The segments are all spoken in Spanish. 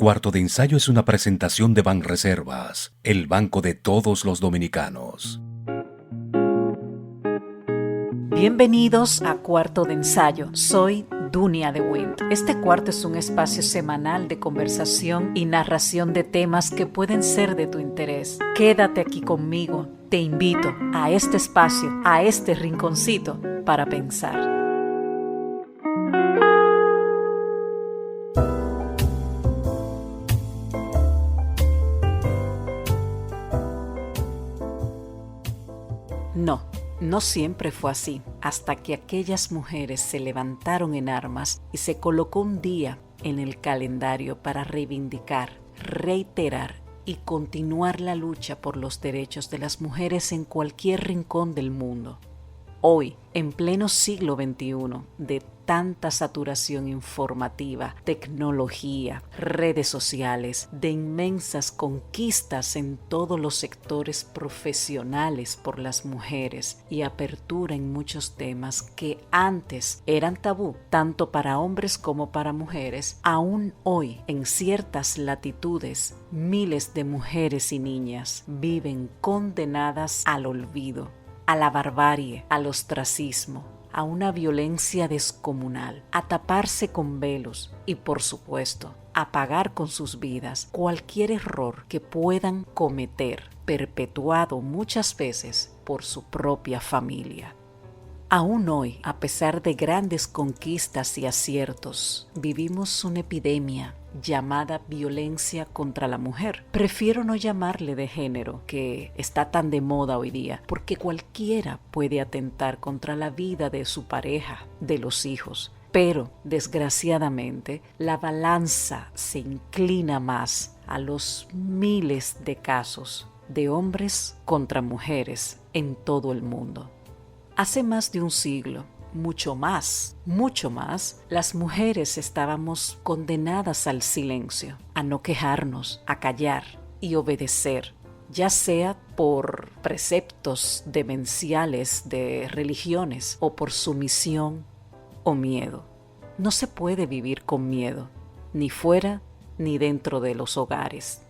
Cuarto de Ensayo es una presentación de Banreservas, el banco de todos los dominicanos. Bienvenidos a Cuarto de Ensayo. Soy Dunia de Wind. Este cuarto es un espacio semanal de conversación y narración de temas que pueden ser de tu interés. Quédate aquí conmigo. Te invito a este espacio, a este rinconcito para pensar. No siempre fue así, hasta que aquellas mujeres se levantaron en armas y se colocó un día en el calendario para reivindicar, reiterar y continuar la lucha por los derechos de las mujeres en cualquier rincón del mundo. Hoy, en pleno siglo XXI, de tanta saturación informativa, tecnología, redes sociales, de inmensas conquistas en todos los sectores profesionales por las mujeres y apertura en muchos temas que antes eran tabú, tanto para hombres como para mujeres, aún hoy, en ciertas latitudes, miles de mujeres y niñas viven condenadas al olvido, a la barbarie, al ostracismo, a una violencia descomunal, a taparse con velos y, por supuesto, a pagar con sus vidas cualquier error que puedan cometer, perpetuado muchas veces por su propia familia. Aún hoy, a pesar de grandes conquistas y aciertos, vivimos una epidemia llamada violencia contra la mujer. Prefiero no llamarle de género, que está tan de moda hoy día, porque cualquiera puede atentar contra la vida de su pareja, de los hijos. Pero, desgraciadamente, la balanza se inclina más a los miles de casos de hombres contra mujeres en todo el mundo. Hace más de un siglo, mucho más, las mujeres estábamos condenadas al silencio, a no quejarnos, a callar y obedecer, ya sea por preceptos demenciales de religiones o por sumisión o miedo. No se puede vivir con miedo, ni fuera ni dentro de los hogares.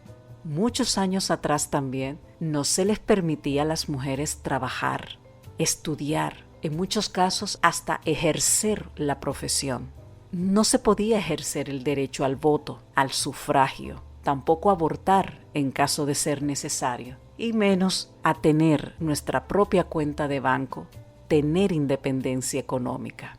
Muchos años atrás también no se les permitía a las mujeres trabajar, estudiar, en muchos casos hasta ejercer la profesión. No se podía ejercer el derecho al voto, al sufragio, tampoco abortar en caso de ser necesario, y menos a tener nuestra propia cuenta de banco, tener independencia económica.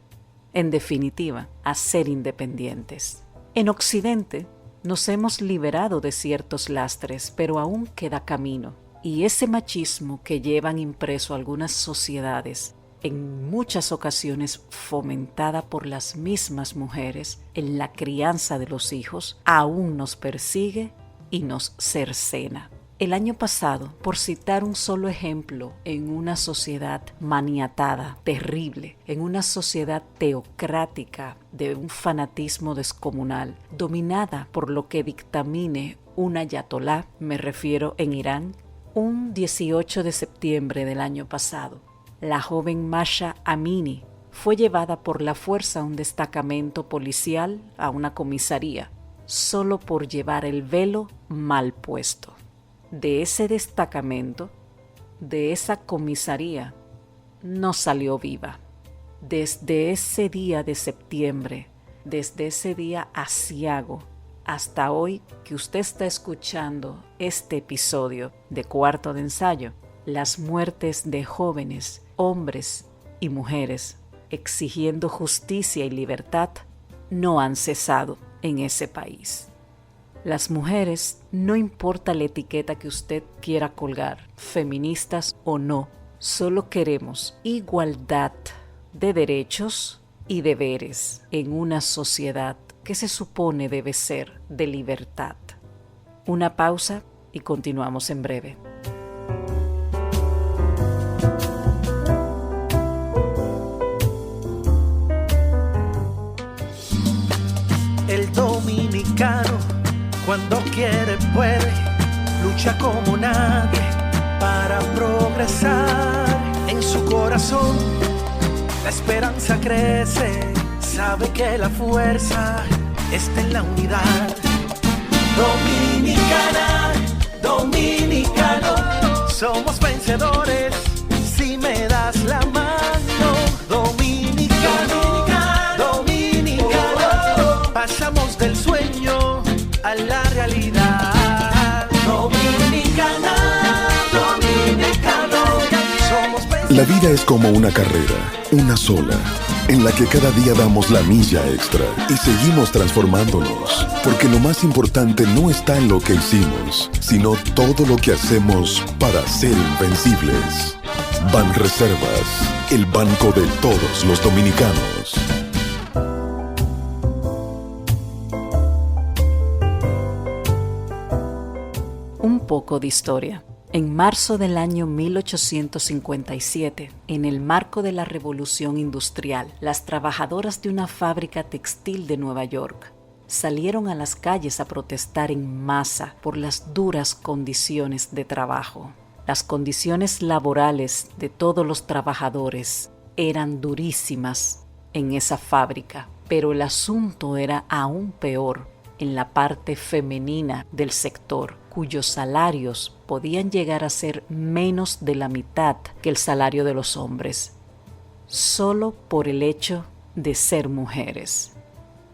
En definitiva, a ser independientes. En Occidente nos hemos liberado de ciertos lastres, pero aún queda camino, y ese machismo que llevan impreso algunas sociedades, en muchas ocasiones fomentada por las mismas mujeres en la crianza de los hijos, aún nos persigue y nos cercena. El año pasado, por citar un solo ejemplo, en una sociedad maniatada, terrible, en una sociedad teocrática de un fanatismo descomunal, dominada por lo que dictamine un ayatolá, me refiero en Irán, un 18 de septiembre del año pasado, la joven Masha Amini fue llevada por la fuerza a un destacamento policial, a una comisaría, solo por llevar el velo mal puesto. De ese destacamento, de esa comisaría, no salió viva. Desde ese día de septiembre, desde ese día aciago, hasta hoy que usted está escuchando este episodio de Cuarto de Ensayo, las muertes de jóvenes, hombres y mujeres exigiendo justicia y libertad no han cesado en ese país. Las mujeres, no importa la etiqueta que usted quiera colgar, feministas o no, solo queremos igualdad de derechos y deberes en una sociedad que se supone debe ser de libertad. Una pausa y continuamos en breve. El dominicano, cuando quiere puede, lucha como nadie para progresar. En su corazón la esperanza crece, sabe que la fuerza está en la unidad. La vida es como una carrera, una sola, en la que cada día damos la milla extra y seguimos transformándonos, porque lo más importante no está en lo que hicimos, sino todo lo que hacemos para ser invencibles. Banreservas, el banco de todos los dominicanos. Un poco de historia. En marzo del año 1857, en el marco de la Revolución Industrial, las trabajadoras de una fábrica textil de Nueva York salieron a las calles a protestar en masa por las duras condiciones de trabajo. Las condiciones laborales de todos los trabajadores eran durísimas en esa fábrica, pero el asunto era aún peor en la parte femenina del sector, cuyos salarios podían llegar a ser menos de la mitad que el salario de los hombres, solo por el hecho de ser mujeres.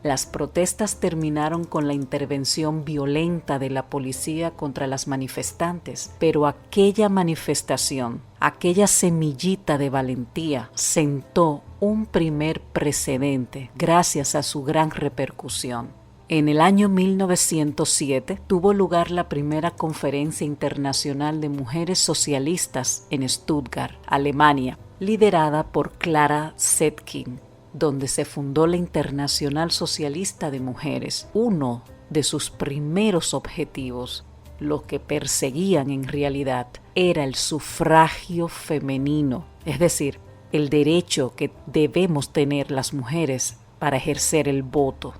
Las protestas terminaron con la intervención violenta de la policía contra las manifestantes, pero aquella manifestación, aquella semillita de valentía, sentó un primer precedente gracias a su gran repercusión. En el año 1907 tuvo lugar la primera Conferencia Internacional de Mujeres Socialistas en Stuttgart, Alemania, liderada por Clara Zetkin, donde se fundó la Internacional Socialista de Mujeres. Uno de sus primeros objetivos, lo que perseguían en realidad, era el sufragio femenino, es decir, el derecho que debemos tener las mujeres para ejercer el voto.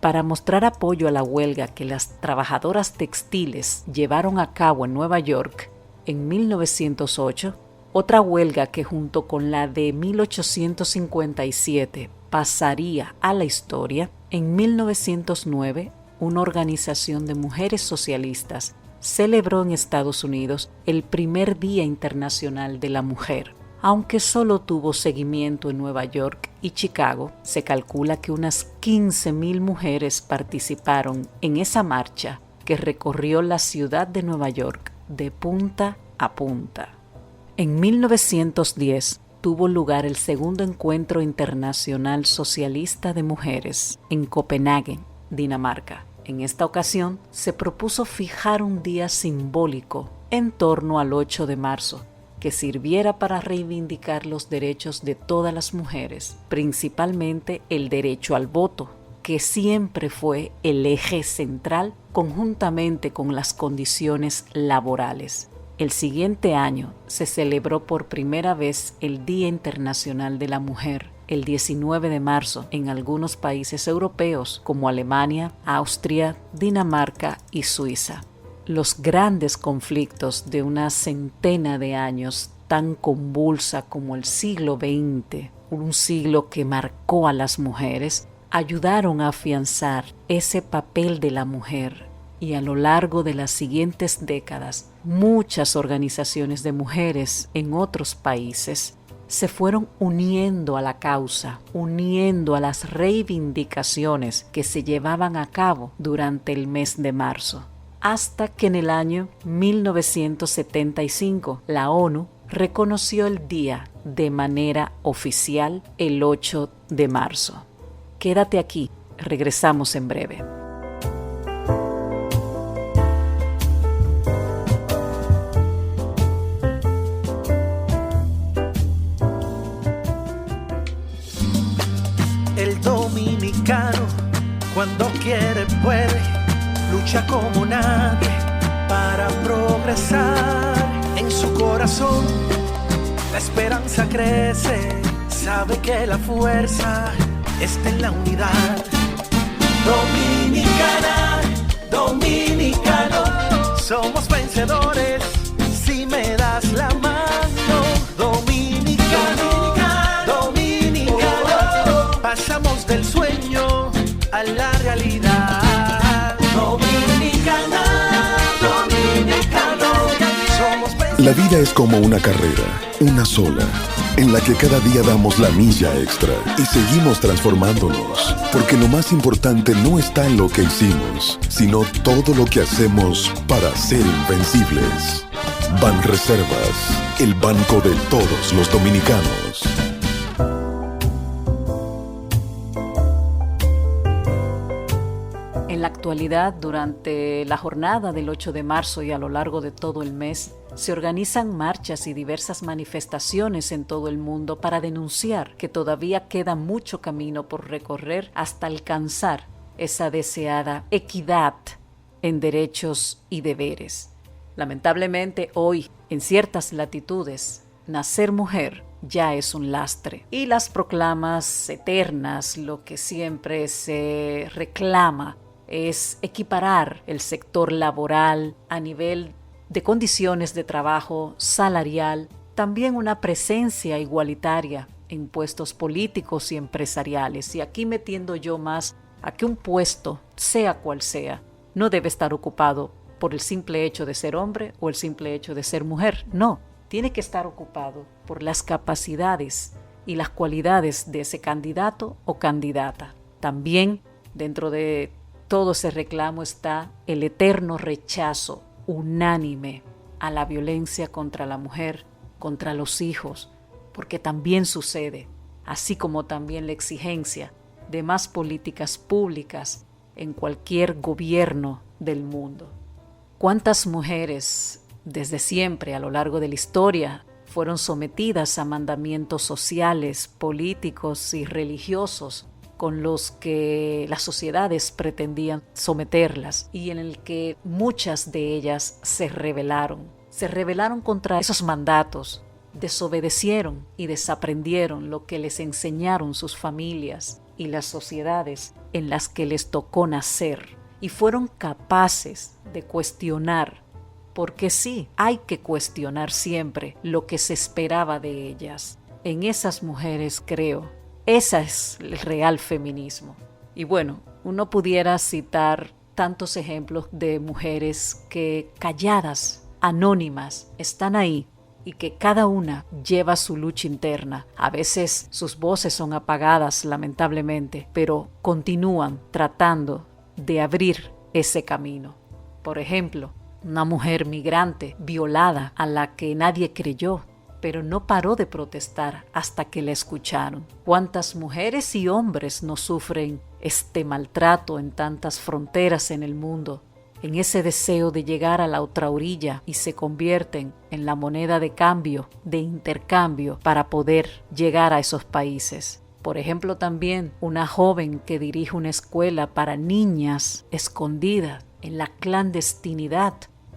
Para mostrar apoyo a la huelga que las trabajadoras textiles llevaron a cabo en Nueva York en 1908, otra huelga que junto con la de 1857 pasaría a la historia, en 1909 una organización de mujeres socialistas celebró en Estados Unidos el primer Día Internacional de la Mujer. Aunque solo tuvo seguimiento en Nueva York y Chicago, se calcula que unas 15,000 mujeres participaron en esa marcha que recorrió la ciudad de Nueva York de punta a punta. En 1910 tuvo lugar el segundo encuentro internacional socialista de mujeres en Copenhague, Dinamarca. En esta ocasión se propuso fijar un día simbólico en torno al 8 de marzo, que sirviera para reivindicar los derechos de todas las mujeres, principalmente el derecho al voto, que siempre fue el eje central conjuntamente con las condiciones laborales. El siguiente año se celebró por primera vez el Día Internacional de la Mujer, el 19 de marzo, en algunos países europeos como Alemania, Austria, Dinamarca y Suiza. Los grandes conflictos de una centena de años tan convulsa como el siglo XX, un siglo que marcó a las mujeres, ayudaron a afianzar ese papel de la mujer, y a lo largo de las siguientes décadas, muchas organizaciones de mujeres en otros países se fueron uniendo a la causa, uniendo a las reivindicaciones que se llevaban a cabo durante el mes de marzo. Hasta que en el año 1975 la ONU reconoció el día de manera oficial el 8 de marzo. Quédate aquí, regresamos en breve. El dominicano, cuando quiere puede, lucha como nadie para progresar. En su corazón la esperanza crece, sabe que la fuerza está en la unidad. Dominicana, dominicano, somos vencedores si me das la mano. Dominicano, dominicano, pasamos del sueño a la realidad. Dominicana, dominicano, somos vencedores. La vida es como una carrera, una sola, en la que cada día damos la milla extra y seguimos transformándonos, porque lo más importante no está en lo que hicimos, sino todo lo que hacemos para ser invencibles. Banreservas, el banco de todos los dominicanos. En la actualidad, durante la jornada del 8 de marzo y a lo largo de todo el mes, se organizan marchas y diversas manifestaciones en todo el mundo para denunciar que todavía queda mucho camino por recorrer hasta alcanzar esa deseada equidad en derechos y deberes. Lamentablemente, hoy, en ciertas latitudes, nacer mujer ya es un lastre. Y las proclamas eternas, lo que siempre se reclama es equiparar el sector laboral a nivel de condiciones de trabajo, salarial, también una presencia igualitaria en puestos políticos y empresariales. Y aquí metiendo yo más a que un puesto, sea cual sea, no debe estar ocupado por el simple hecho de ser hombre o el simple hecho de ser mujer. No, tiene que estar ocupado por las capacidades y las cualidades de ese candidato o candidata. También dentro de todo ese reclamo está el eterno rechazo unánime a la violencia contra la mujer, contra los hijos, porque también sucede, así como también la exigencia de más políticas públicas en cualquier gobierno del mundo. ¿Cuántas mujeres desde siempre a lo largo de la historia fueron sometidas a mandamientos sociales, políticos y religiosos con los que las sociedades pretendían someterlas y en el que muchas de ellas se rebelaron contra esos mandatos, desobedecieron y desaprendieron lo que les enseñaron sus familias y las sociedades en las que les tocó nacer y fueron capaces de cuestionar, porque sí, hay que cuestionar siempre lo que se esperaba de ellas. En esas mujeres creo. Ese es el real feminismo. Y bueno, uno pudiera citar tantos ejemplos de mujeres que calladas, anónimas, están ahí y que cada una lleva su lucha interna. A veces sus voces son apagadas, lamentablemente, pero continúan tratando de abrir ese camino. Por ejemplo, una mujer migrante violada a la que nadie creyó, pero no paró de protestar hasta que la escucharon. ¿Cuántas mujeres y hombres no sufren este maltrato en tantas fronteras en el mundo, en ese deseo de llegar a la otra orilla y se convierten en la moneda de cambio, de intercambio para poder llegar a esos países? Por ejemplo, también una joven que dirige una escuela para niñas escondidas en la clandestinidad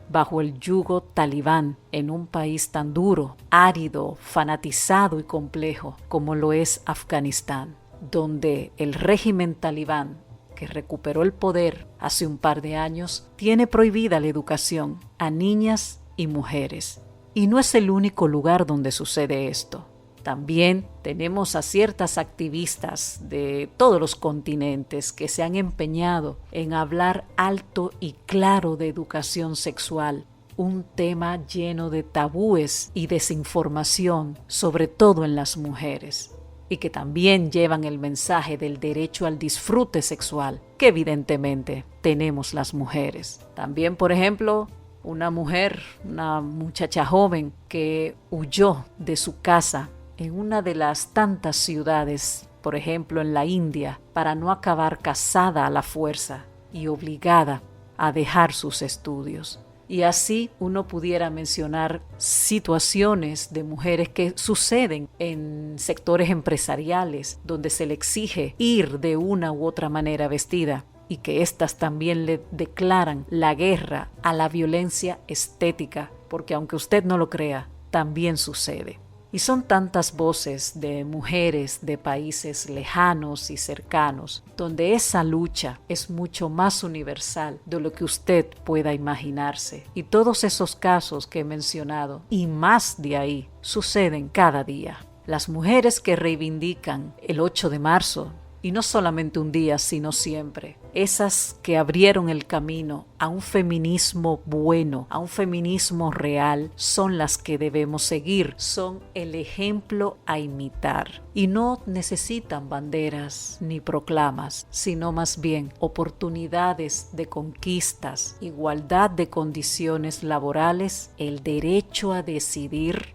bajo el yugo talibán en un país tan duro, árido, fanatizado y complejo como lo es Afganistán, donde el régimen talibán, que recuperó el poder hace un par de años, tiene prohibida la educación a niñas y mujeres. Y no es el único lugar donde sucede esto. También tenemos a ciertas activistas de todos los continentes que se han empeñado en hablar alto y claro de educación sexual, un tema lleno de tabúes y desinformación, sobre todo en las mujeres, y que también llevan el mensaje del derecho al disfrute sexual, que evidentemente tenemos las mujeres. También, por ejemplo, una muchacha joven que huyó de su casa en una de las tantas ciudades, por ejemplo en la India, para no acabar casada a la fuerza y obligada a dejar sus estudios. Y así uno pudiera mencionar situaciones de mujeres que suceden en sectores empresariales donde se le exige ir de una u otra manera vestida y que éstas también le declaran la guerra a la violencia estética, porque aunque usted no lo crea, también sucede. Y son tantas voces de mujeres de países lejanos y cercanos, donde esa lucha es mucho más universal de lo que usted pueda imaginarse. Y todos esos casos que he mencionado, y más de ahí, suceden cada día. Las mujeres que reivindican el 8 de marzo, y no solamente un día, sino siempre. Esas que abrieron el camino a un feminismo bueno, a un feminismo real, son las que debemos seguir, son el ejemplo a imitar. Y no necesitan banderas ni proclamas, sino más bien oportunidades de conquistas, igualdad de condiciones laborales, el derecho a decidir,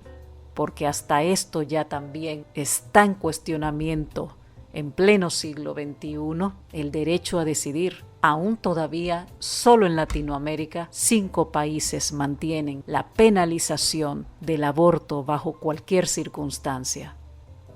porque hasta esto ya también está en cuestionamiento en pleno siglo XXI, el derecho a decidir. Aún todavía, solo en Latinoamérica, 5 países mantienen la penalización del aborto bajo cualquier circunstancia.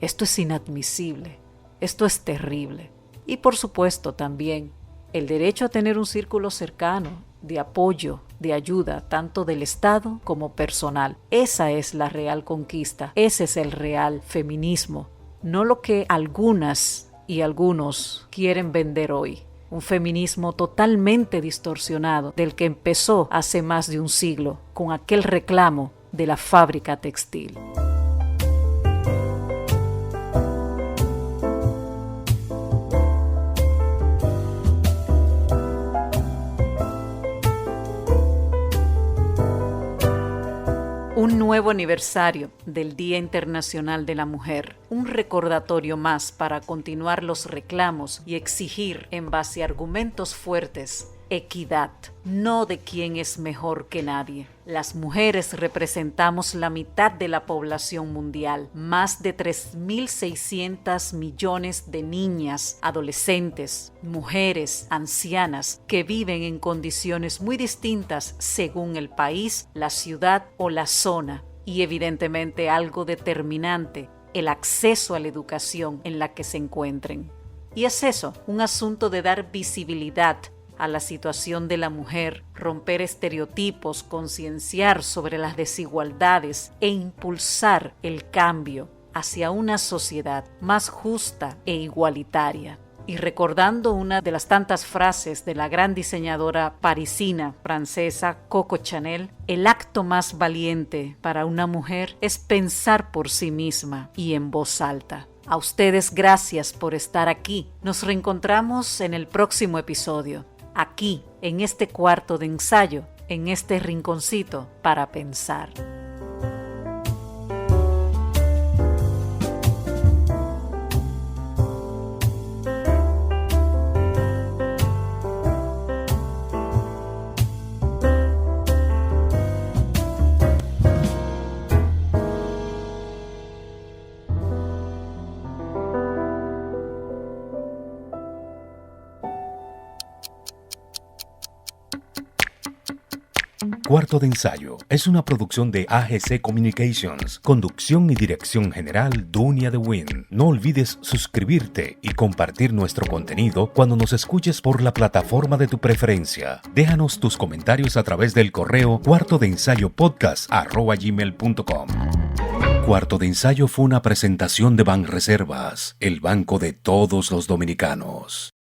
Esto es inadmisible, esto es terrible. Y por supuesto también el derecho a tener un círculo cercano, de apoyo, de ayuda, tanto del Estado como personal. Esa es la real conquista, ese es el real feminismo, no lo que algunas y algunos quieren vender hoy. Un feminismo totalmente distorsionado del que empezó hace más de un siglo con aquel reclamo de la fábrica textil. Un nuevo aniversario del Día Internacional de la Mujer, un recordatorio más para continuar los reclamos y exigir en base a argumentos fuertes equidad, no de quién es mejor que nadie. Las mujeres representamos la mitad de la población mundial, más de 3.600 millones de niñas, adolescentes, mujeres, ancianas que viven en condiciones muy distintas según el país, la ciudad o la zona, y evidentemente algo determinante, el acceso a la educación en la que se encuentren. Y es eso, un asunto de dar visibilidad a la situación de la mujer, romper estereotipos, concienciar sobre las desigualdades e impulsar el cambio hacia una sociedad más justa e igualitaria. Y recordando una de las tantas frases de la gran diseñadora parisina francesa Coco Chanel, el acto más valiente para una mujer es pensar por sí misma y en voz alta. A ustedes gracias por estar aquí. Nos reencontramos en el próximo episodio. Aquí, en este cuarto de ensayo, en este rinconcito para pensar. Cuarto de Ensayo es una producción de AGC Communications, conducción y dirección general Dunia de Win. No olvides suscribirte y compartir nuestro contenido cuando nos escuches por la plataforma de tu preferencia. Déjanos tus comentarios a través del correo cuartodeensayopodcast@gmail.com. Cuarto de Ensayo fue una presentación de Banreservas, el banco de todos los dominicanos.